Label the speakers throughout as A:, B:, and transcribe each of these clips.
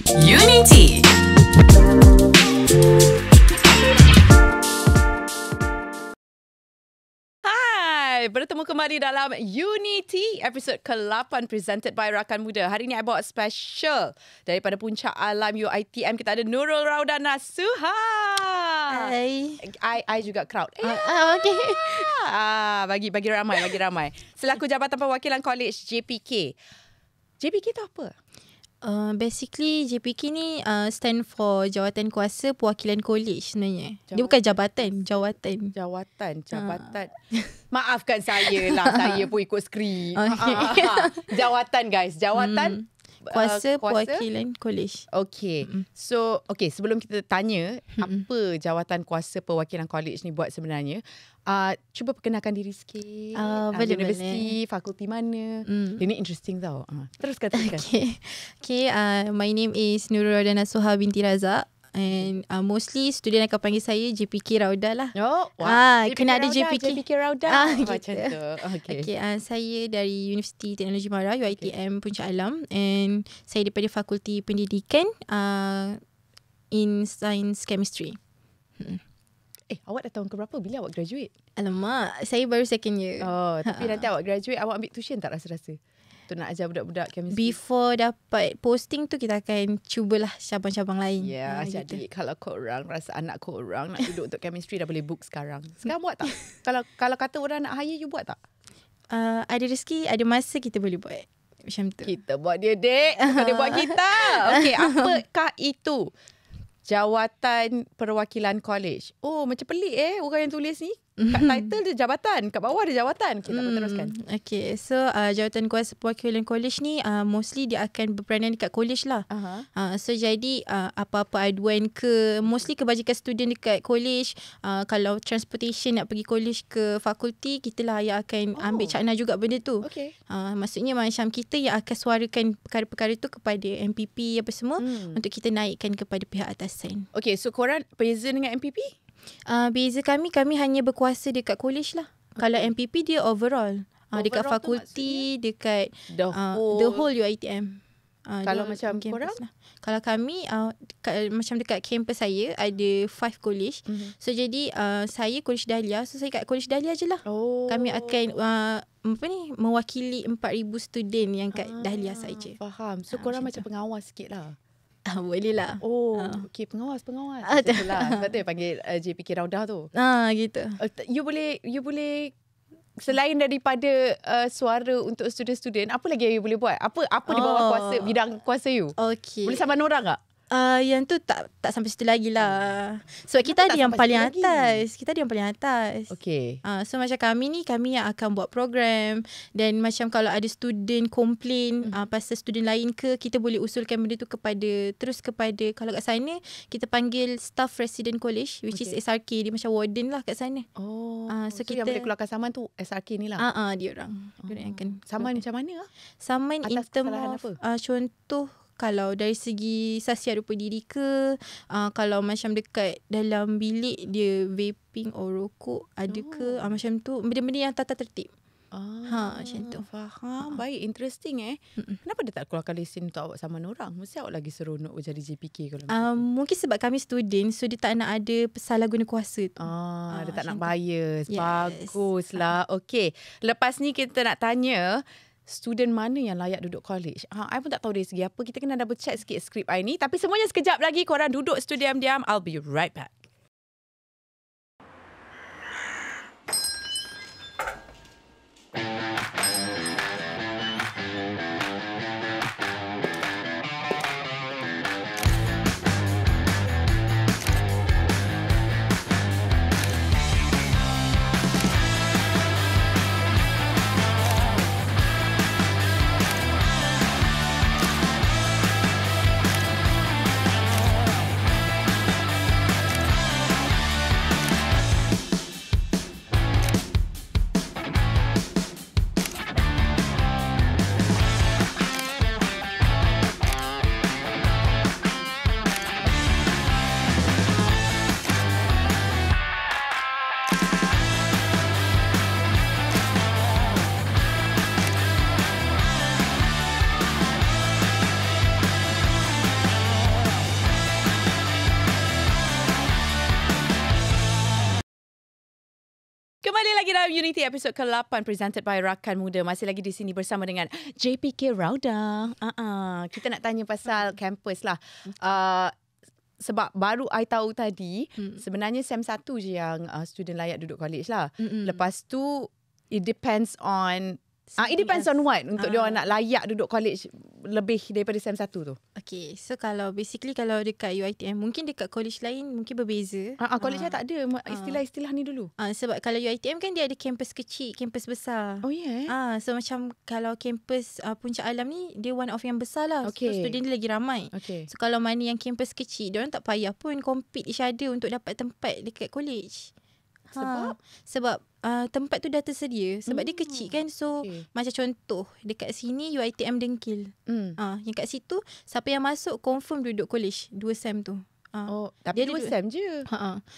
A: Unity. Hai, bertemu kembali dalam Unity episod ke-8 presented by Rakan Muda. Hari ini I bawa special daripada Puncak Alam UiTM. Kita ada Nurul Rauda Nasuha.
B: Hai.
A: I juga crowd.
B: Okay.
A: Bagi ramai. Selaku Jabatan Perwakilan College JPK. JPK tu apa?
B: Basically JPK ni stand for Jawatan Kuasa Perwakilan College sebenarnya. Dia bukan jabatan.
A: Jawatan. Maafkan saya lah. Saya pun ikut skrip.
B: Okay.
A: Jawatan guys. Jawatan
B: Kuasa Perwakilan College.
A: Okay. So, sebelum kita tanya apa Jawatan Kuasa Perwakilan College ni buat sebenarnya, cuba perkenalkan diri sikit. Universiti, fakulti mana. Dia ni interesting tau. Teruskan.
B: Okay, my name is Nurul Rauda Nasuha binti Razak. And mostly student akan panggil saya JPK Rauda lah.
A: Oh, wow.
B: Kena ada JPK
A: Rauda.
B: Macam
A: tu. Okay.
B: Saya dari Universiti Teknologi Mara UiTM Puncak Alam, and saya daripada Fakulti Pendidikan in Science Chemistry.
A: Awak dah tahun keberapa bila awak graduate?
B: Alamak, saya baru second year.
A: Tapi nanti awak graduate, awak ambil tuition tak rasa-rasa? Untuk nak ajar budak-budak chemistry.
B: Before dapat posting tu, kita akan cubalah cabang-cabang lain.
A: Ya, jadi kalau korang rasa anak korang nak duduk untuk chemistry, dah boleh book sekarang. Sekarang buat tak? Kalau kata orang nak hire, you buat tak?
B: Ada rezeki, ada masa, kita boleh buat. Macam tu.
A: Kita buat dia, dek. Bukan dia buat kita. Okay, apakah itu Jawatan Perwakilan College? Oh, macam pelik orang yang tulis ni. Kat title dia jabatan, kat bawah dia jawatan. Okay, tak apa, teruskan.
B: Okay, so Jawatan Kuasa Perwakilan College ni mostly dia akan berperanan dekat college lah. So jadi apa-apa aduan mostly kebajikan student dekat college, kalau transportation nak pergi college ke fakulti, kita lah yang akan ambil cakna juga benda tu.
A: Okay.
B: Maksudnya macam kita yang akan suarakan perkara-perkara tu kepada MPP apa semua untuk kita naikkan kepada pihak atasan.
A: Okay, so korang beza dengan MPP?
B: Beza kami hanya berkuasa dekat college lah. Kalau MPP dia overall. Dekat fakulti, dekat the whole UiTM.
A: Kalau macam korang?
B: Lah. Kalau kami macam dekat kampus saya ada 5 college. So jadi saya College Dahlia. So saya kat College Dahlia je lah. Kami akan mewakili 4,000 student yang kat Dahlia saja.
A: Faham. So korang macam pengawas sikit lah.
B: Boleh lah.
A: Okay, pengawas. Itulah. Sebab tu panggil JPK Rauda tu.
B: Gitu.
A: You boleh selain daripada suara untuk student-student, apa lagi you boleh buat? Apa di bawah kuasa, bidang kuasa you?
B: Okay.
A: Boleh saman orang tak?
B: Yang tu tak sampai situ lagi lah. Sebab kita ada yang paling atas.
A: Okay.
B: So macam kami yang akan buat program. Dan macam kalau ada student komplain pasal student lain kita boleh usulkan benda tu kepada kalau kat sana kita panggil staff resident college, which is SRK. Dia macam warden lah kat sana.
A: So kita yang boleh keluarkan saman tu SRK ni lah.
B: Dia orang yang akan
A: saman macam mana lah?
B: Saman in term of contoh, kalau dari segi sasiat rupa diri ke, kalau macam dekat dalam bilik dia vaping or rokok ada ke, macam tu, benda-benda yang tata tertib. Macam tu.
A: Faham. Baik, interesting Kenapa dia tak keluarkan lesen untuk awak saman orang? Mesti awak lagi seronok jadi JPK kalau
B: mungkin sebab kami student, so dia tak nak ada salah guna kuasa tu.
A: Dia tak nak bias. Yes. Baguslah. Okay, lepas ni kita nak tanya student mana yang layak duduk college. I pun tak tahu dari segi apa. Kita kena double check sikit skrip I ni. Tapi semuanya sekejap lagi. Korang duduk diam-diam. I'll be right back. Kembali lagi dalam Unity episod ke-8 presented by Rakan Muda. Masih lagi di sini bersama dengan JPK Rauda. Kita nak tanya pasal kampus lah. Sebab baru I tahu tadi, sebenarnya SEM 1 je yang student layak duduk college lah. Lepas tu, it depends on what untuk dia orang nak layak duduk college lebih daripada SEM 1 tu.
B: Okay, so kalau dekat UiTM, mungkin dekat college lain mungkin berbeza.
A: College saya tak ada istilah-istilah ni dulu.
B: Sebab kalau UiTM kan dia ada kampus kecil, kampus besar.
A: Oh yeah.
B: So macam kalau kampus Puncak Alam ni, dia one of yang besar lah.
A: Okay.
B: So student dia lagi ramai.
A: Okay.
B: So kalau mana yang kampus kecil, dia orang tak payah pun compete each other untuk dapat tempat dekat college. Sebab tempat tu dah tersedia. Sebab dia kecil kan. So macam contoh, dekat sini UiTM Dengkil. Yang kat situ, siapa yang masuk confirm duduk college 2 SEM tu.
A: Tapi 2 SEM je.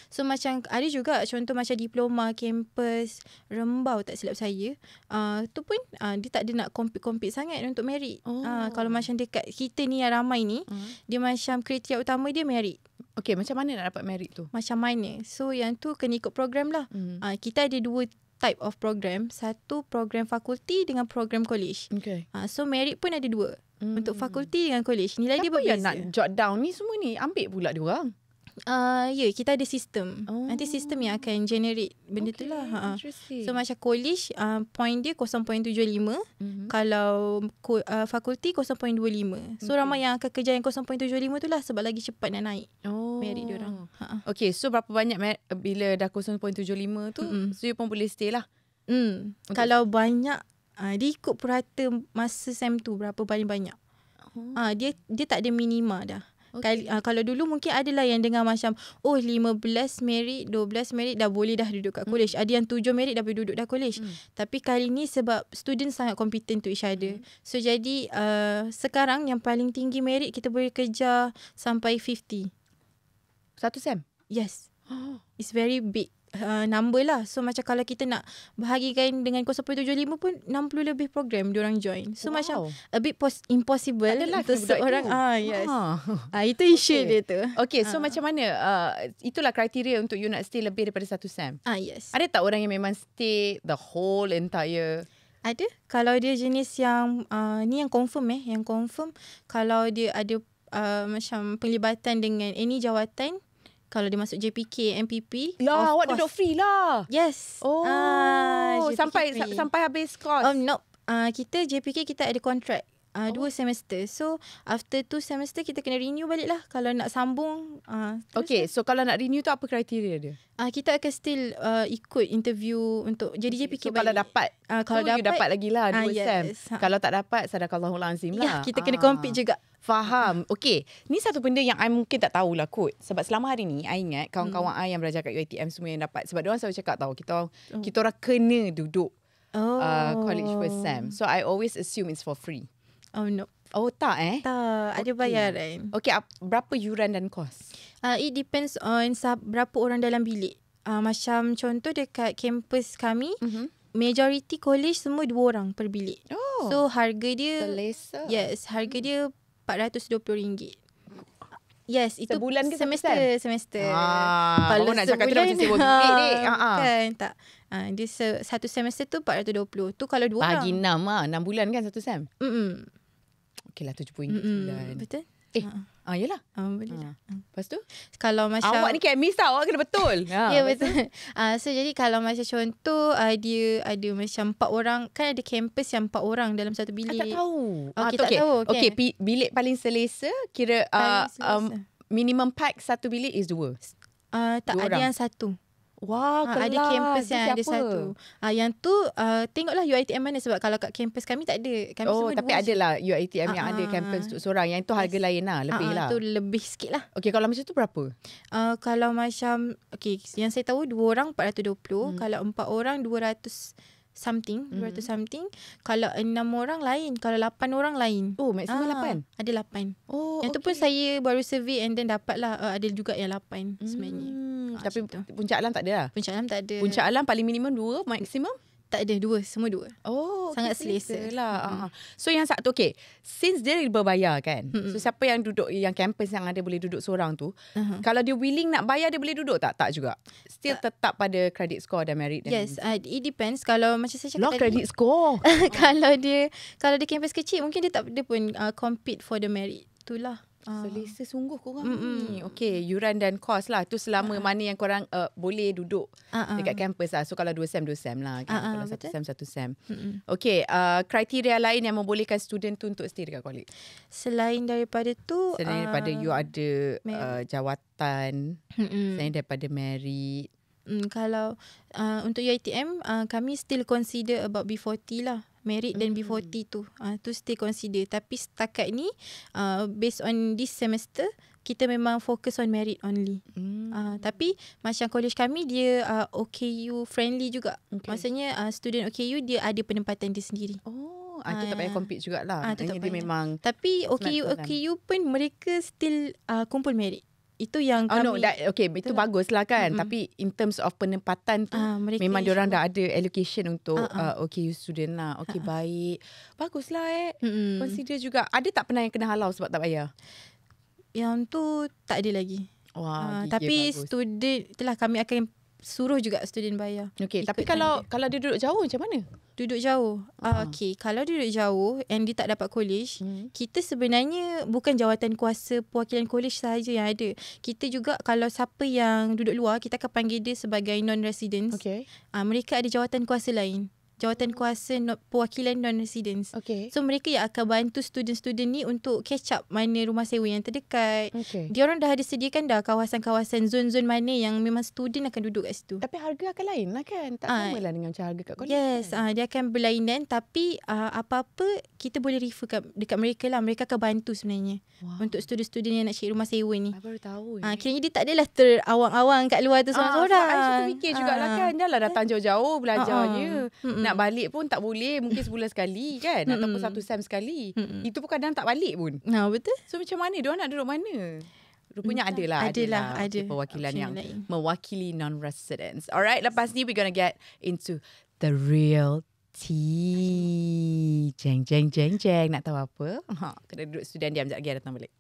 B: So macam ada juga contoh macam diploma kampus Rembau tak silap saya. Tu pun dia tak ada nak compete sangat untuk merit. Kalau macam dekat kita ni yang ramai ni, dia macam kriteria utama dia merit.
A: Okay, macam mana nak dapat merit tu?
B: Macam mana? So yang tu kena ikut program lah. Kita ada 2 type of program. Satu program fakulti dengan program college.
A: Okay.
B: So merit pun ada 2. Untuk fakulti dengan college. Nilai dia berbeza.
A: Siapa yang nak jot down ni semua ni? Ambil pula dia orang.
B: Kita ada sistem. Nanti sistem yang akan generate benda tu lah. So macam college, point dia 0.75. Kalau fakulti 0.25. So ramai yang akan kerja yang 0.75 tu lah, sebab lagi cepat nak naik merit dia orang.
A: Okay, so berapa banyak bila dah 0.75 tu, so you pun boleh stay lah.
B: Kalau banyak, dia ikut purata masa SEM tu berapa paling banyak. Dia tak ada minima dah. Okay. Kalau dulu mungkin adalah yang dengar macam 15 merit, 12 merit dah boleh dah duduk kat college. Ada yang 7 merit dah boleh duduk dah college. Tapi kali ni sebab student sangat competent to each other. So jadi sekarang yang paling tinggi merit kita boleh kejar sampai 50.
A: Satu SEM?
B: Yes. It's very big number lah. So macam kalau kita nak bahagikan dengan 0.75 pun 60 lebih program diorang join. So macam a bit impossible untuk seorang. Yes. Itu isu dia tu.
A: Okay, so macam mana? Itulah kriteria untuk you nak stay lebih daripada satu SEM.
B: Yes.
A: Ada tak orang yang memang stay the whole entire?
B: Ada. Kalau dia jenis yang ni yang confirm yang confirm, kalau dia ada macam penglibatan dengan any jawatan. Kalau dia masuk JPK, MPP,
A: lah, awak duduk free lah.
B: Yes.
A: Sampai habis course.
B: No. Kita JPK kita ada kontrak 2 semester. So after 2 semester kita kena renew balik lah. Kalau nak sambung.
A: Okay, so kalau nak renew tu apa kriteria dia?
B: Kita akan still ikut interview untuk jadi JPK
A: so,
B: balik.
A: Kalau dapat,
B: kalau
A: you dapat lagi lah 2 SEM. Kalau tak dapat, sadaqallahul azim lah.
B: Kita kena compete juga.
A: Faham. Okay. Ni satu benda yang I mungkin tak tahulah kot. Sebab selama hari ni, I ingat kawan-kawan I yang belajar kat UiTM semua yang dapat. Sebab diorang selalu cakap tau, kita orang kena duduk college first SEM. So I always assume it's for free.
B: No.
A: Tak
B: Tak, ada bayaran.
A: Okay, berapa yuran dan kos?
B: It depends on berapa orang dalam bilik. Macam contoh dekat kampus kami, majority college semua 2 orang per bilik. So harga dia
A: selesa.
B: Yes, harga dia RM420. Yes, itu
A: sebulan ke
B: semester.
A: Kalau nak cakap tu dah macam sewa bilik ni.
B: Kan, tak. Dia satu semester tu 420. Tu kalau 2 orang.
A: Bagi 6 bulan kan satu SEM? Okay lah, RM70 sebulan.
B: Betul?
A: Yelah.
B: Boleh dah.
A: Lepas tu?
B: Kalau macam
A: awak ni chemist tau, awak kena betul.
B: Ya, betul. So jadi kalau macam contoh dia ada macam 4 orang, kan ada kampus yang 4 orang dalam satu bilik.
A: Tak tahu.
B: Tak tahu.
A: Okay, bilik paling selesa kira minimum pack satu bilik is 2.
B: Tak,
A: 2
B: ada
A: orang.
B: yang 1.
A: Wah, kelas.
B: Ada kampus yang
A: siapa?
B: ada 1. Yang tu tengoklah UiTM mana, sebab kalau kat kampus kami tak ada. Kami semua
A: tapi ada lah UiTM yang ada kampus untuk seorang. Yang tu harga lain lah, lebih lah.
B: Tu lebih sikit lah.
A: Okay, kalau macam tu berapa?
B: Kalau macam yang saya tahu 2 orang 420. Kalau 4 orang 200 something. Kalau 6 orang lain. Kalau 8 orang lain.
A: Maksimum 8?
B: Ada 8. Yang tu pun saya baru survey and then dapat lah. Ada juga yang 8 sebenarnya.
A: Tapi Puncak Alam tak ada lah?
B: Puncak Alam tak ada.
A: Puncak Alam paling minimum 2, maksimum?
B: Tak ada, semua dua.
A: Oh,
B: sangat selesa
A: lah. So yang satu, okay, since dia berbayar kan, so siapa yang duduk yang campus yang ada boleh duduk seorang tu, kalau dia willing nak bayar, dia boleh duduk tak? Tak juga. Still tetap pada credit score dan merit.
B: Yes, it depends. Kalau macam saya cakap tadi,
A: credit score.
B: kalau dia campus kecil, mungkin dia tak ada pun compete for the merit. Itulah.
A: Selesa sungguh korang ni. Okay, yuran dan kos lah. Tu selama mana yang korang boleh duduk dekat kampus lah. So kalau 2 sem lah kan. Kalau 1 sem. Okay, kriteria lain yang membolehkan student tu untuk stay dekat college.
B: Selain daripada tu,
A: selain daripada you ada jawatan, selain daripada merit.
B: Kalau untuk UiTM, kami still consider about B40 lah. Merit dan B40 tu still consider. Tapi setakat ni based on this semester, kita memang fokus on merit only. Tapi macam college kami, dia OKU friendly juga. Maksudnya student OKU dia ada penempatan dia sendiri.
A: Itu tak payah compete jugalah. Dia memang.
B: Tapi OKU pun mereka still kumpul merit. Itu yang kami
A: itu bagus lah kan. Tapi in terms of penempatan tu, memang diorang dah ada allocation untuk OKU student lah. Okay, baik. Bagus lah consider juga. Ada tak pernah yang kena halau sebab tak bayar?
B: Yang tu tak ada lagi. Tapi bagus. Student itulah, kami akan suruh juga student bayar.
A: Okay, tapi kalau dia duduk jauh macam mana?
B: Duduk jauh. Okay, kalau duduk jauh and dia tak dapat college, kita sebenarnya bukan jawatan kuasa perwakilan college sahaja yang ada. Kita juga, kalau siapa yang duduk luar, kita akan panggil dia sebagai non-residents.
A: Okay.
B: Mereka ada jawatan kuasa lain. Jawatan kuasa perwakilan non-residents.
A: Okay.
B: So mereka yang akan bantu student-student ni untuk catch up mana rumah sewa yang terdekat.
A: Okay.
B: Diorang dah ada sediakan dah kawasan-kawasan, zon-zon mana yang memang student akan duduk kat situ.
A: Tapi harga akan lain lah kan? Tak sama lah dengan macam harga kat college.
B: Yes,
A: kan?
B: Dia akan berlainan. Tapi apa-apa kita boleh refer dekat mereka lah. Mereka akan bantu sebenarnya. Untuk student-student yang nak cari rumah sewa ni.
A: I baru tahu.
B: Kiranya dia tak adalah terawang-awang kat luar tu seorang-seorang.
A: Saya fikir jugalah kan. Dah lah datang jauh-jauh belajarnya. Nak balik pun tak boleh. Mungkin sebulan sekali kan. Ataupun 1 sem sekali. Itu pun kadang tak balik pun.
B: Betul.
A: So macam mana? Diorang nak duduk mana? Rupanya ada perwakilan yang mewakili non-residents. Alright, lepas ni we're gonna get into the real tea. Jeng. Nak tahu apa? Kena duduk student diam sekejap lagi, datang balik.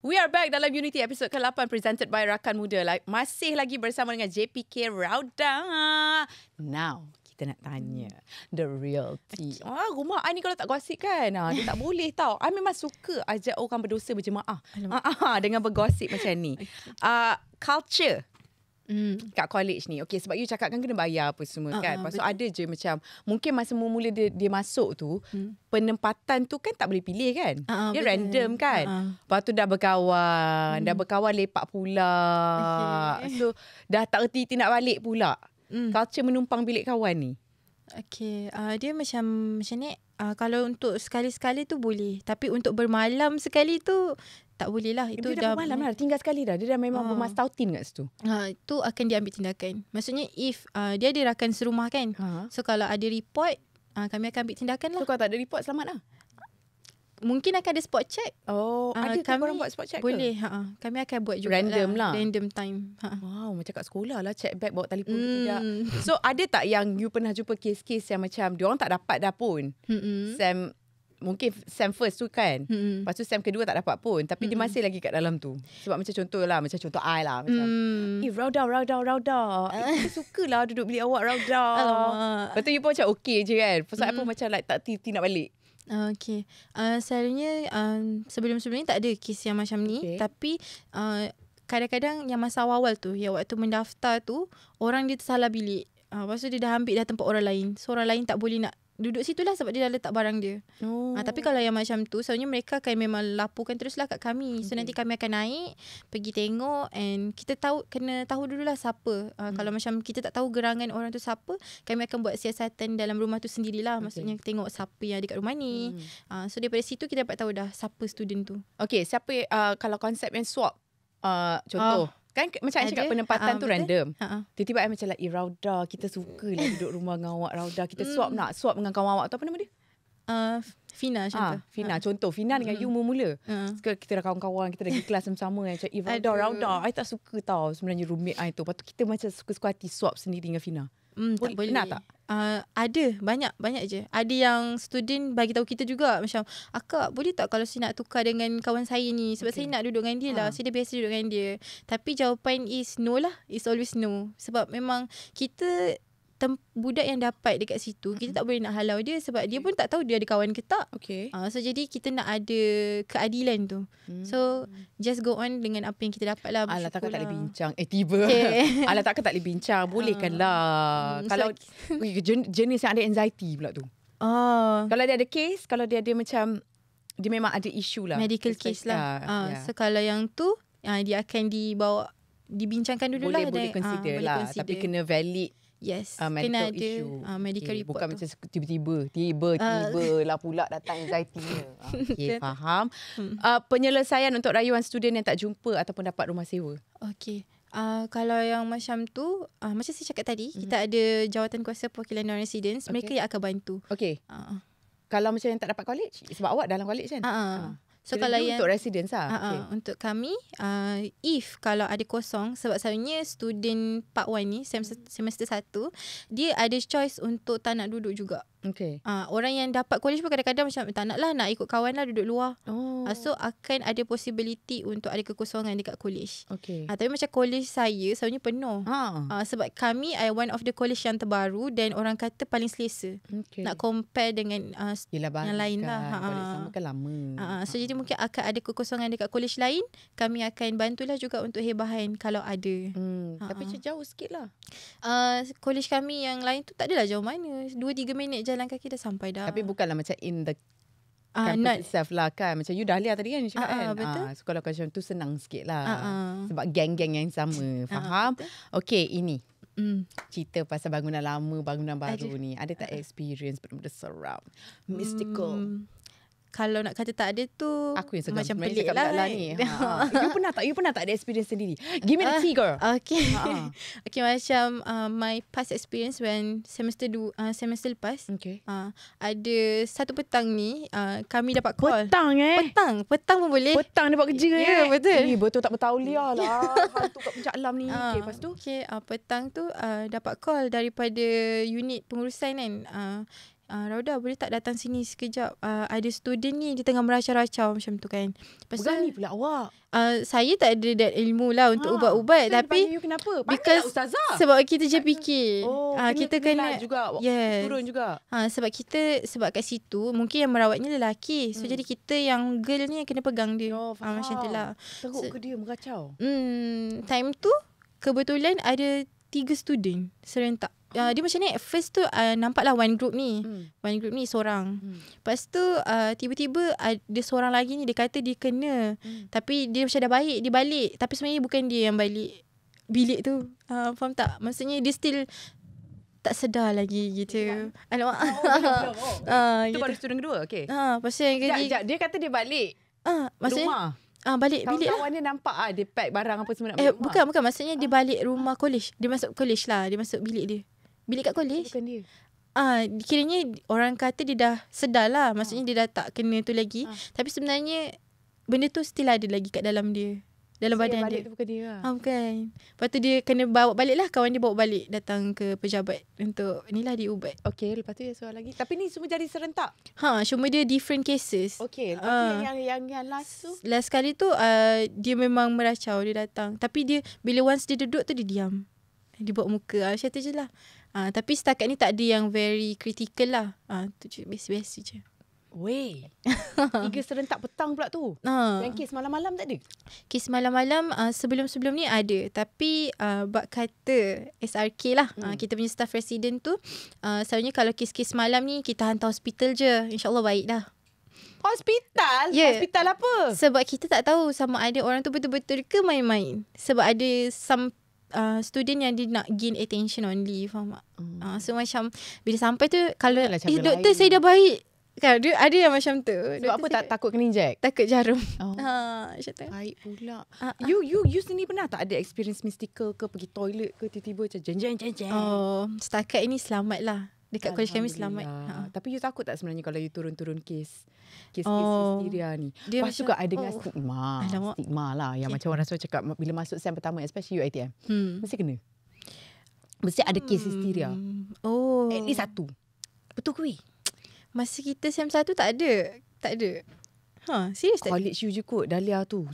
A: We are back dalam Unity episod ke-8 presented by Rakan Muda. Masih lagi bersama dengan JPK Rauda. Now, kita nak tanya the real tea. Rumah I ni kalau tak gosip kan, dia tak boleh tau. I memang suka ajak orang berdosa berjemaah dengan bergosip macam ni. Culture kat college ni. Okay, sebab you cakap kan kena bayar apa semua kan. Lepas tu ada je macam, mungkin masa mula-mula dia masuk tu, penempatan tu kan tak boleh pilih kan. Dia betul. Random kan. Lepas tu dah berkawan lepak pula. So dah tak erti nak balik pula. Culture menumpang bilik kawan ni.
B: Okay, dia macam ni. Kalau untuk sekali-sekali tu boleh. Tapi untuk bermalam sekali tu tak boleh lah. Itu
A: dia dah bermalam lah. Tinggal sekali dah. Dia dah memang bermastautin kat situ.
B: Itu akan diambil tindakan. Maksudnya if dia ada rakan serumah kan. So kalau ada report, kami akan ambil tindakan lah.
A: So kalau tak ada report, selamat lah.
B: Mungkin akan ada spot check.
A: Ada ke korang buat spot check ke?
B: Boleh. Kami akan buat juga
A: random lah.
B: Random time.
A: Wow, macam kat sekolah lah. Check back bawa telefon ke tidak. So ada tak yang you pernah jumpa kes-kes yang macam diorang tak dapat dah pun? Sam mungkin sem first tu kan. Lepas tu sem kedua tak dapat pun. Tapi dia masih lagi kat dalam tu. Sebab macam contoh I lah. Macam, Rauda. Kita sukalah duduk bilik awak, Rauda. Lepas tu you pun macam okay je kan. Pasal apa macam like tak tea nak balik.
B: Okay. Selalunya sebelum-sebelum ni tak ada kes yang macam ni. Tapi kadang-kadang yang masa awal tu, yang waktu mendaftar tu, orang dia tersalah bilik. Lepas tu dia dah ambil dah tempat orang lain. So orang lain tak boleh nak duduk situ lah sebab dia dah letak barang dia. Tapi kalau yang macam tu, selalunya mereka akan memang laporkan teruslah kat kami. So nanti kami akan naik, pergi tengok, and kita kena tahu dululah siapa. Kalau macam kita tak tahu gerangan orang tu siapa, kami akan buat siasatan dalam rumah tu sendirilah. Maksudnya tengok siapa yang ada kat rumah ni. So daripada situ kita dapat tahu dah siapa student tu.
A: Okay, siapa kalau konsep yang swap, contoh kan macam I cakap penempatan tu random. Tiba-tiba I macam like, Rauda, kita suka lah duduk rumah dengan awak, Rauda. Kita swap dengan kawan awak tu, apa nama dia?
B: Fina contoh.
A: Contoh Fina dengan you mula-mula. Kita dah kawan-kawan, kita dah pergi kelas sama-sama. Macam Rauda, I tak suka tau sebenarnya roommate I tu. Lepas tu kita macam suka-suka hati swap sendiri dengan Fina.
B: Tak boleh.
A: Pernah tak?
B: Ada, banyak je. Ada yang student bagi tahu kita juga macam, akak boleh tak kalau saya nak tukar dengan kawan saya ni, sebab saya nak duduk dengan dia lah. Saya dah biasa duduk dengan dia. Tapi jawapan is no lah. It's always no. Sebab memang kita budak yang dapat dekat situ, kita tak boleh nak halau dia sebab dia pun tak tahu dia ada kawan ke tak. So jadi kita nak ada keadilan tu. So just go on dengan apa yang kita dapat lah.
A: Alah, takkan tak boleh bincang. Tiba. Alah, takkan tak boleh bincang. Bolehkan lah. Kalau jenis yang ada anxiety pula tu. Kalau dia ada case, kalau dia ada macam, dia memang ada isu lah.
B: Medical case lah. So kalau yang tu, dia akan dibincangkan dulu lah.
A: Boleh consider lah. Tapi kena valid.
B: Yes,
A: medical
B: kena ada
A: issue.
B: Medical report
A: bukan
B: tu.
A: Macam tiba-tiba lah pula datang anxiety-nya. Okay, faham. Penyelesaian untuk rayuan student yang tak jumpa ataupun dapat rumah sewa.
B: Okay. Kalau yang macam tu, macam saya cakap tadi, kita ada jawatan kuasa perwakilan non-residents. Mereka yang akan bantu.
A: Okay. Kalau macam yang tak dapat college, sebab awak dalam college kan?
B: So kalau yang
A: untuk residents lah.
B: Untuk kami, if kalau ada kosong, sebab selalunya student part 1 ni, semester 1, dia ada choice untuk tak nak duduk juga. Orang yang dapat college pun kadang-kadang macam tak nak lah, nak ikut kawan lah duduk luar. So akan ada possibility untuk ada kekosongan dekat college. Tapi macam college saya selalunya penuh. Sebab kami one of the college yang terbaru dan orang kata paling selesa. Nak compare dengan yang lain lah.
A: College sama kan lama.
B: So jadi mungkin akan ada kekosongan dekat college lain. Kami akan bantulah juga untuk hebahan kalau ada.
A: Tapi macam jauh sikit lah.
B: College kami yang lain tu tak adalah jauh mana. 2-3 minit jalan kaki dah sampai dah.
A: Tapi bukanlah macam in the campus itself lah kan. Macam you Dahlia tadi kan cakap kan.
B: Betul.
A: So kalau macam tu senang sikit lah. Sebab geng-geng yang sama. Faham? Okay, ini. Cerita pasal bangunan lama, bangunan baru ni. Ada tak experience benda-benda seram? Mystical?
B: Kalau nak kata tak ada tu,
A: aku yang
B: macam pelik lah
A: ni. You pernah tak ada experience sendiri? Give me the tea, girl.
B: Okay, macam my past experience when semester lepas, ada satu petang ni, kami dapat call. Petang pun boleh.
A: Petang dia buat kerja.
B: Betul.
A: Betul tak bertauliah lah. Hantu kat puncak alam ni. Lepas tu?
B: Petang tu dapat call daripada unit pengurusan kan. Rauda, boleh tak datang sini sekejap? Ada student ni, dia tengah meracau-racau macam tu kan.
A: Berani pula awak.
B: Saya tak ada that ilmu lah untuk ubat-ubat. Tapi
A: you kenapa?
B: Because
A: Ustazah.
B: sebab kita je fikir. Kita kena
A: juga. Turun juga.
B: Sebab kat situ mungkin yang merawatnya lelaki. So jadi kita yang girl ni yang kena pegang dia. Macam tu lah.
A: Teruk ke dia meracau?
B: Time tu kebetulan ada 3 student serentak. Dia macam ni, first tu nampaklah one group ni seorang. Lepas tu tiba-tiba ada seorang lagi ni, dia kata dia kena. Tapi dia macam dah baik, dia balik. Tapi sebenarnya bukan dia yang balik bilik tu. Faham tak? Maksudnya dia still tak sedar lagi gitu. Alamak.
A: Itu baru student kedua. Okay.
B: Pasal yang kejap,
A: dia kata dia balik
B: maksudnya rumah. Balik bilik lah.
A: Kawan dia nampak dia pack barang apa semua nak
B: balik rumah. Bukan. Maksudnya dia balik rumah college. Dia masuk college lah. Dia masuk bilik dia. Bilik kat college.
A: Bukan dia.
B: Kiranya orang kata dia dah sedar lah. Maksudnya dia dah tak kena tu lagi. Tapi sebenarnya benda tu still ada lagi kat dalam dia. dalam badan
A: balik
B: dia.
A: tu bukan dia lah.
B: Bukan. Lepas tu dia kena bawa balik lah. Kawan dia bawa balik datang ke pejabat untuk inilah diubat.
A: Okay, lepas tu dia soal lagi. Tapi ni semua jadi serentak.
B: Cuma dia different cases.
A: Okay, lepas tu yang last tu.
B: Last kali tu dia memang meracau, dia datang. Tapi dia bila once dia duduk tu dia diam. Dia buat muka. Macam tu je lah. Tapi setakat ni tak ada yang very critical lah. Tu je biasa-biasa je.
A: Weh. 3 serentak petang pula tu. Yang kes malam-malam tak ada?
B: Kes malam-malam sebelum-sebelum ni ada. Tapi bak kata SRK lah. Kita punya staff resident tu. Selalunya kalau kes-kes malam ni kita hantar hospital je. InsyaAllah baik dah.
A: Hospital?
B: Yeah.
A: Hospital apa?
B: Sebab kita tak tahu sama ada orang tu betul-betul ke main-main. Sebab ada some student yang dia nak gain attention only. Faham tak? So macam bila sampai tu kalau doktor saya dah baik. Kan ada yang macam tu.
A: Sebab apa tak takut kena inject?
B: Takut jarum.
A: Macam tu. Baik pula. You sendiri pernah tak ada experience mystical ke, pergi toilet ke, tiba-tiba macam jeng.
B: Setakat ini selamat lah. Dekat college kami selamat.
A: Tapi you takut tak sebenarnya kalau you turun-turun kes histeria ni? Lepas juga ada dengan stigma lah. Yang macam orang selalu cakap bila masuk sem pertama, especially UiTM, mesti kena. Mesti ada kes histeria. At least satu. Betul ke?
B: Masa kita SEM 1 tak ada. Serius tak ada?
A: College you je kot, Dahlia tu.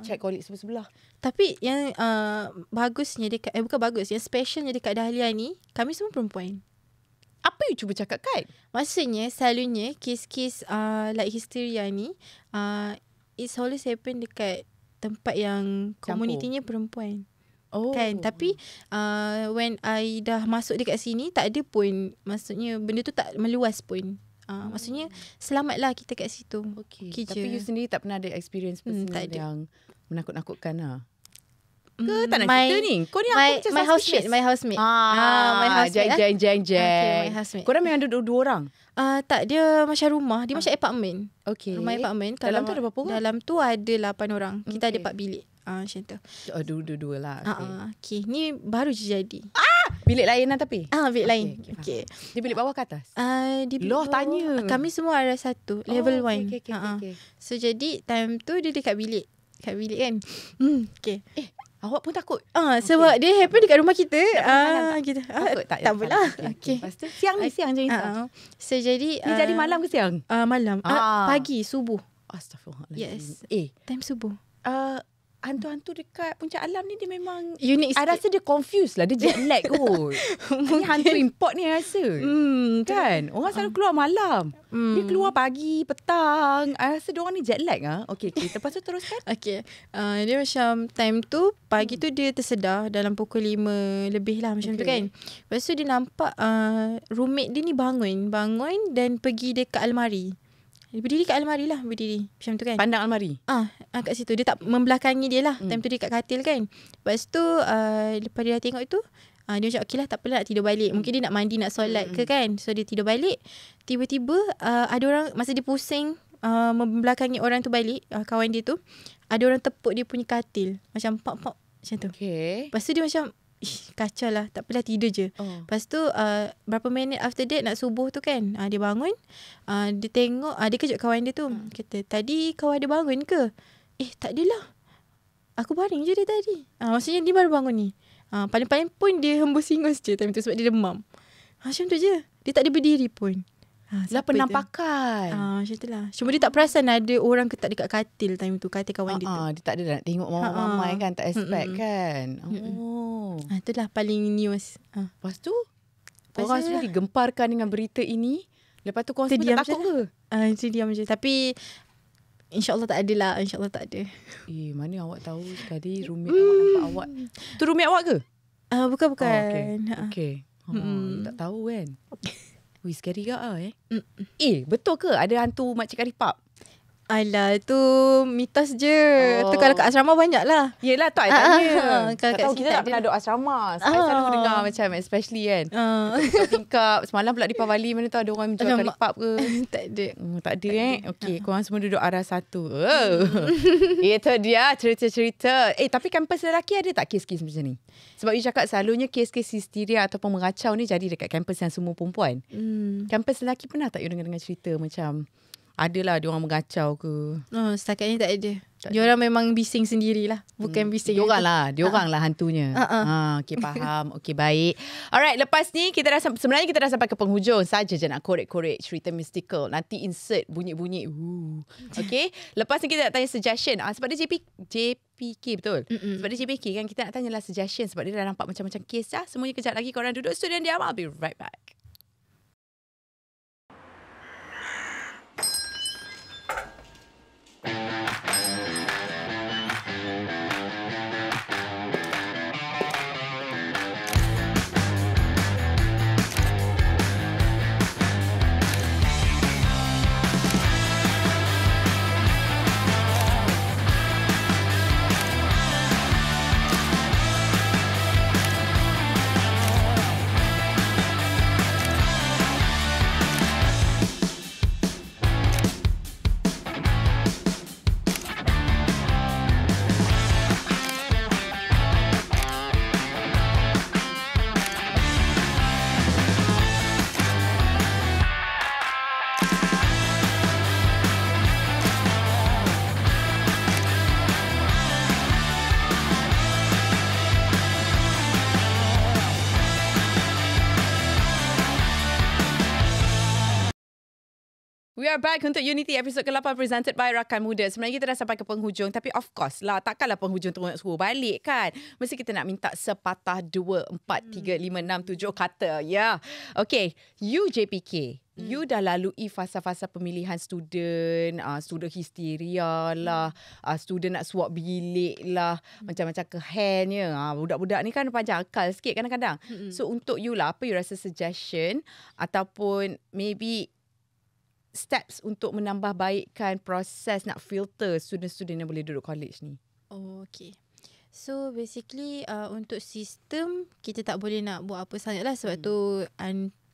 A: Check college sebelah-sebelah.
B: Tapi yang bagusnya dekat, bukan bagus, yang specialnya dekat Dahlia ni, kami semua perempuan.
A: Apa you cuba cakap kan?
B: Maksudnya, selalunya kes-kes like hysteria ni, it's always happen dekat tempat yang komunitinya perempuan. Kan? Tapi when I dah masuk dekat sini, tak ada pun, maksudnya benda tu tak meluas pun. Maksudnya selamatlah kita kat situ.
A: Okay. Tapi you sendiri tak pernah ada experience personal yang menakut-nakutkan lah? Ke tak nak cerita ni? Kau ni aku macam
B: my housemate. My housemate.
A: Jeng.
B: Okay, my housemate.
A: Korang memang duduk dua orang?
B: Tak, dia macam rumah. Dia macam apartment.
A: Okay.
B: Rumah apartment.
A: Dalam tu ada berapa orang?
B: Dalam tu ada 8 orang. Kita ada 4 bilik. Macam tu.
A: Dua-dua lah.
B: Okay. Ni baru je jadi.
A: Bilik lain lah tapi?
B: Bilik lain. Okay.
A: Dia bilik bawah ke atas?
B: Di bilik
A: Loh,
B: bawah.
A: tanya.
B: Kami semua ada satu. Level 1.
A: Okay.
B: So, jadi time tu dia dekat bilik. Kat bilik kan. Okay.
A: Awak pun takut?
B: Sebab dia happen dekat rumah kita. Kita
A: takut tak?
B: Tak apalah. Okay.
A: Lepas tu, siang macam ni.
B: So, jadi
A: dia jadi malam ke siang?
B: Malam. Pagi, subuh.
A: Astaghfirullahaladzim.
B: Yes. Time subuh.
A: Hantu-hantu dekat Puncak Alam ni dia memang
B: unik sikit.
A: I rasa dia confused lah. Dia jet lag kot. Ni hantu import ni I rasa. Kan? Orang selalu keluar malam. Dia keluar pagi, petang. I rasa diorang ni jet lag lah. Okay. Lepas tu teruskan.
B: Okay. Dia macam time tu, pagi tu dia tersedar dalam pukul 5 lebih lah macam tu kan. Lepas tu dia nampak roommate dia ni bangun dan pergi dekat almari. Dia berdiri kat almari lah. Macam tu kan.
A: Pandang almari?
B: Kat situ. Dia tak membelakangi dia lah. Time tu dia kat katil kan. Lepas tu, lepas dia dah tengok tu, dia macam, okey lah, tak apalah, nak tidur balik. Mungkin dia nak mandi, nak solat ke kan. So, dia tidur balik. Tiba-tiba, ada orang, masa dia pusing, membelakangi orang tu balik, kawan dia tu, ada orang tepuk dia punya katil. Macam, pop-pop. Macam tu.
A: Okay.
B: Lepas tu dia macam, kacau lah, tak apalah, tidur je. Lepas tu berapa minit after that nak subuh tu kan, dia bangun, dia tengok, dia kejut kawan dia tu, kata, tadi kau ada bangun ke? Tak adalah, aku baring je dia tadi. Maksudnya dia baru bangun ni. Paling-paling pun dia hembus hingus je time tu sebab dia demam. Macam tu je, dia tak ada berdiri pun.
A: Lah penampakan.
B: Macam tu lah. Cuma dia tak perasan ada orang ketak dekat katil time tu, katil kawan dia tu.
A: Dia tak ada nak tengok mama-mama kan, tak expect kan.
B: Itulah paling news.
A: Lepas tu korang semua digemparkan dengan berita ini. Lepas tu korang semua tak takut ke?
B: Itu diam je. Tapi InsyaAllah tak ada lah. InsyaAllah tak ada.
A: Mana awak tahu sekali roommate awak nampak awak. Tu roommate awak ke?
B: Bukan.
A: Okay. Tak tahu kan. Wih, scary ke betul ke ada hantu makcik karipap?
B: Alah, tu mitos je. Tu kalau kat asrama banyak lah.
A: Yelah, tu I tanya.
B: Kalau
A: tak tahu kita tak pernah duduk asrama. Saya selalu dengar macam especially kan. Tingkap. Semalam pula di Pavali mana tu ada orang menjual karipap ke?
B: Tak ada.
A: Tak ada Okay, korang semua duduk arah satu. Itu dia cerita-cerita. Tapi kampus lelaki ada tak kes-kes macam ni? Sebab you cakap selalunya kes-kes histeria ataupun mengacau ni jadi dekat kampus yang semua perempuan. Kampus lelaki pernah tak you dengar cerita macam adalah dia orang mengacau ke?
B: Setakat ni tak ada. Diorang memang bising sendirilah. Bukan bising.
A: Diorang lah hantunya. Okay, faham. Okay, baik. Alright, lepas ni sebenarnya kita dah sampai ke penghujung. Saja je nak korek-korek cerita mystical. Nanti insert bunyi-bunyi. Okay. Lepas ni kita nak tanya suggestion. Sebab dia JPK betul. Sebab dia JPK kan, kita nak tanyalah suggestion. Sebab dia dah nampak macam-macam kes dah. Semuanya kejap lagi korang duduk studio diam. I'll be right back. We are back untuk Unity episod ke-8 presented by Rakan Muda. Sebenarnya kita dah sampai ke penghujung, tapi of course lah, takkanlah penghujung tu nak suruh balik kan. Mesti kita nak minta sepatah 2, 4, 3, 5, 6, 7 kata. Ya. Okay, you JPK. You dah lalui fasa-fasa pemilihan student, student histeria lah, student nak swap bilik lah, macam-macam kehennya. Budak-budak ni kan panjang akal sikit kadang-kadang. So untuk you lah, apa you rasa suggestion ataupun maybe steps untuk menambah baikkan proses nak filter student-student yang boleh duduk college ni?
B: Okay. So basically untuk sistem kita tak boleh nak buat apa sangat lah sebab tu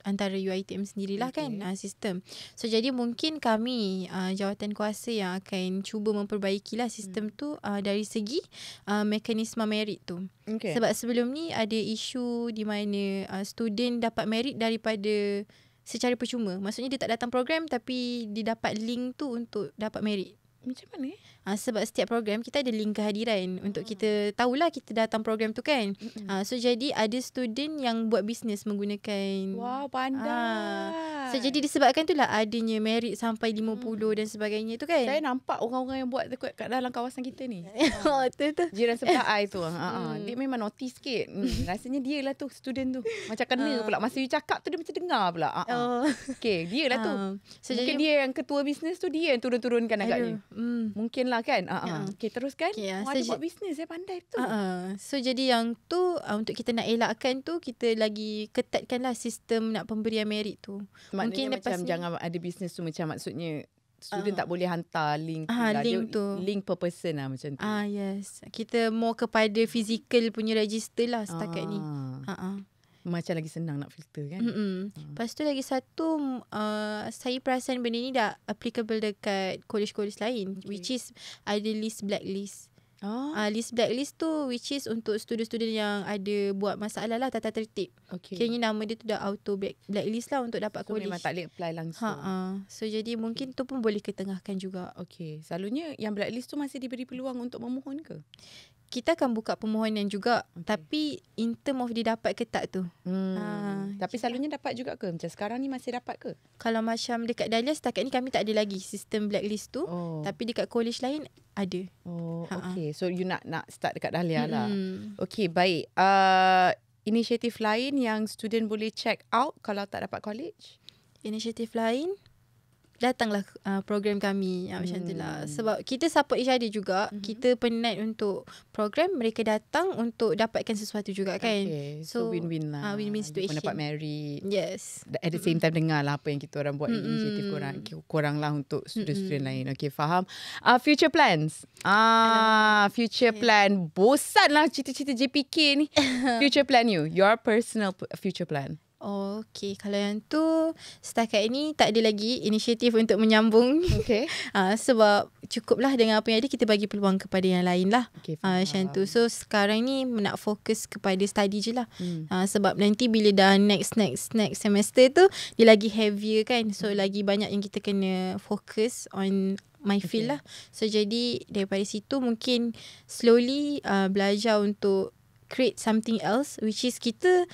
B: antara UiTM sendirilah kan sistem. So jadi mungkin kami jawatan kuasa yang akan cuba memperbaikilah sistem tu dari segi mekanisme merit tu. Sebab sebelum ni ada isu di mana student dapat merit daripada secara percuma. Maksudnya dia tak datang program tapi dia dapat link tu untuk dapat merit.
A: Macam mana?
B: Sebab setiap program kita ada link kehadiran untuk kita tahulah kita datang program tu kan. So jadi ada student yang buat bisnes menggunakan.
A: Wow, pandai.
B: So jadi disebabkan itulah adanya merit sampai 50 dan sebagainya tu kan.
A: Saya nampak orang-orang yang buat dekat kat dalam kawasan kita ni.
B: Betul.
A: Jiran sebelah I tu. Dia memang naughty sikit. Rasanya dia lah tu student tu. Macam kena pula. Masa you cakap tu dia macam dengar pula. Okay, dia lah tu. So mungkin dia yang ketua bisnes tu, dia yang turun-turunkan agaknya. Mungkin lah kan. Okay, teruskan. Dia buat bisnes. Saya pandai tu.
B: So jadi yang tu untuk kita nak elakkan tu, kita lagi ketatkanlah sistem nak pemberian merit tu.
A: Mungkin macam jangan ada bisnes tu macam maksudnya student tak boleh hantar link
B: link tu.
A: Link per person lah macam tu.
B: Yes. Kita more kepada physical punya register lah setakat ni.
A: Macam lagi senang nak filter kan.
B: Lepas tu lagi satu saya perasan benda ni dah applicable dekat college-college lain, which is ada list blacklist. List blacklist tu which is untuk student-student yang ada buat masalah lah tata tertib. Kiranya nama dia tu dah auto blacklist lah untuk dapat college.
A: So memang tak boleh apply langsung.
B: So jadi mungkin tu pun boleh ketengahkan juga.
A: Selalunya yang blacklist tu masih diberi peluang untuk memohon ke?
B: Kita akan buka permohonan juga. Tapi in term of dia dapat ke tak tu.
A: Tapi selalunya dapat juga ke? Macam sekarang ni masih dapat ke?
B: Kalau macam dekat Dahlia setakat ni kami tak ada lagi sistem blacklist tu. Tapi dekat college lain ada.
A: Okay. So you nak start dekat Dahlia lah. Okay, baik. Inisiatif lain yang student boleh check out kalau tak dapat college?
B: Inisiatif lain? Datanglah program kami macam tu lah. Sebab kita support each other juga. Kita penat untuk program, mereka datang untuk dapatkan sesuatu juga kan.
A: So win-win lah.
B: Win-win situation.
A: Dapat merit.
B: Yes.
A: At the same time dengar lah apa yang kita orang buat. Inisiatif korang lah untuk student-student lain. Okay, faham. Future plans. Future plan. Bosan lah cerita-cerita JPK ni. Future plan you. Your personal future plan.
B: Okay, kalau yang tu setakat ini tak ada lagi inisiatif untuk menyambung. Sebab cukuplah dengan apa yang ada, kita bagi peluang kepada yang lain lah. Macam tu. So sekarang ni nak fokus kepada study je lah. Sebab nanti bila dah next semester tu dia lagi heavier kan. So lagi banyak yang kita kena fokus on my field lah. So jadi daripada situ mungkin slowly belajar untuk create something else, which is kita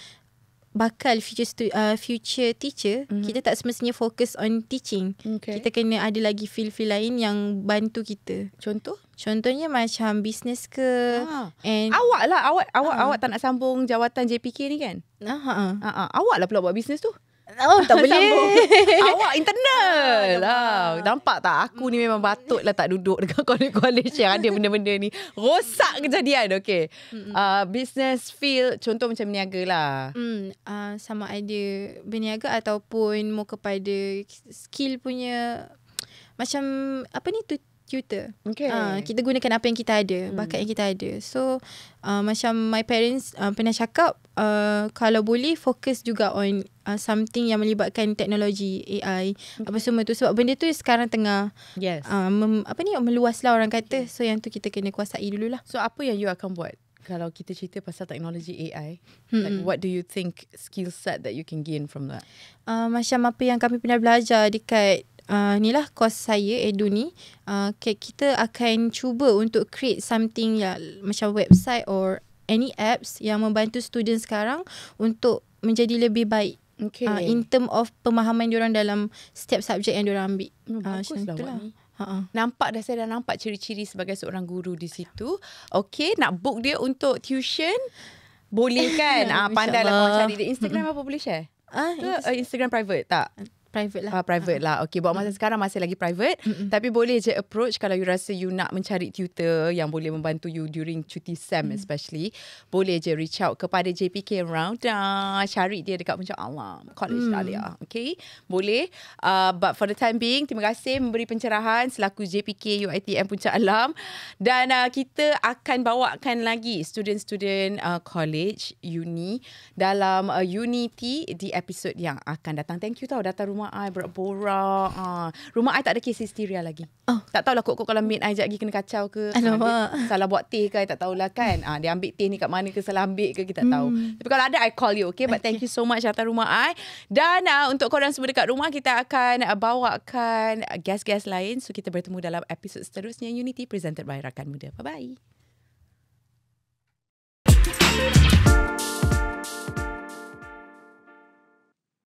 B: bakal future teacher. Kita tak semestinya fokus on teaching. Kita kena ada lagi field-field lain yang bantu kita. Contohnya macam business ke.
A: And awak lah, awak tak nak sambung jawatan JPK ni kan? Awak lah pula buat business tu.
B: Tak boleh.
A: Awak internal lah. Nampak tak? Aku ni memang patut lah tak duduk dekat college yang ada benda-benda ni. Rosak kejadian. Okay. Business field, contoh macam berniaga lah.
B: Sama ada berniaga ataupun mau kepada skill punya, macam apa ni, tutor. Kita gunakan apa yang kita ada, bakat yang kita ada. So macam my parents pernah cakap, kalau boleh fokus juga on something yang melibatkan teknologi, AI, apa semua tu. Sebab benda tu sekarang tengah meluas lah orang kata. So yang tu kita kena kuasai dululah.
A: So apa yang you akan buat kalau kita cerita pasal teknologi AI? Like what do you think skill set that you can gain from that?
B: Macam apa yang kami pernah belajar dekat ni lah course saya Edu ni, kita akan cuba untuk create something macam website or any apps yang membantu student sekarang untuk menjadi lebih baik. In term of pemahaman diorang dalam setiap subjek yang diorang ambil.
A: Bagus lah awak ni. Nampak dah, saya dah nampak ciri-ciri sebagai seorang guru di situ. Okay, nak book dia untuk tuition boleh kan? Pandai lah kau cari dia. Instagram apa boleh share? Instagram private tak?
B: Private lah.
A: Private lah. Okay, buat masa sekarang masih lagi private. Tapi boleh je approach kalau you rasa you nak mencari tutor yang boleh membantu you during cuti SEM especially. Boleh je reach out kepada JPK around. Cari dia dekat Puncak Alam College Dahlia. Okay, boleh. But for the time being, terima kasih memberi pencerahan selaku JPK UiTM Puncak Alam. Dan kita akan bawakan lagi student-student college, uni dalam Unity di episod yang akan datang. Thank you tau datang rumah I borak-borak. Rumah I tak ada kes hysteria lagi. Tak tahulah kok kalau maid I sekejap lagi kena kacau ke. Salah buat teh ke, I tak tahulah kan. Dia ambil teh ni kat mana ke, salah ambil ke, kita tak tahu. Tapi kalau ada, I call you. Okay, but thank you so much datang rumah I. Dan untuk korang semua dekat rumah, kita akan bawakan guest-guest lain. So kita bertemu dalam episod seterusnya Unity presented by Rakan Muda. Bye-bye.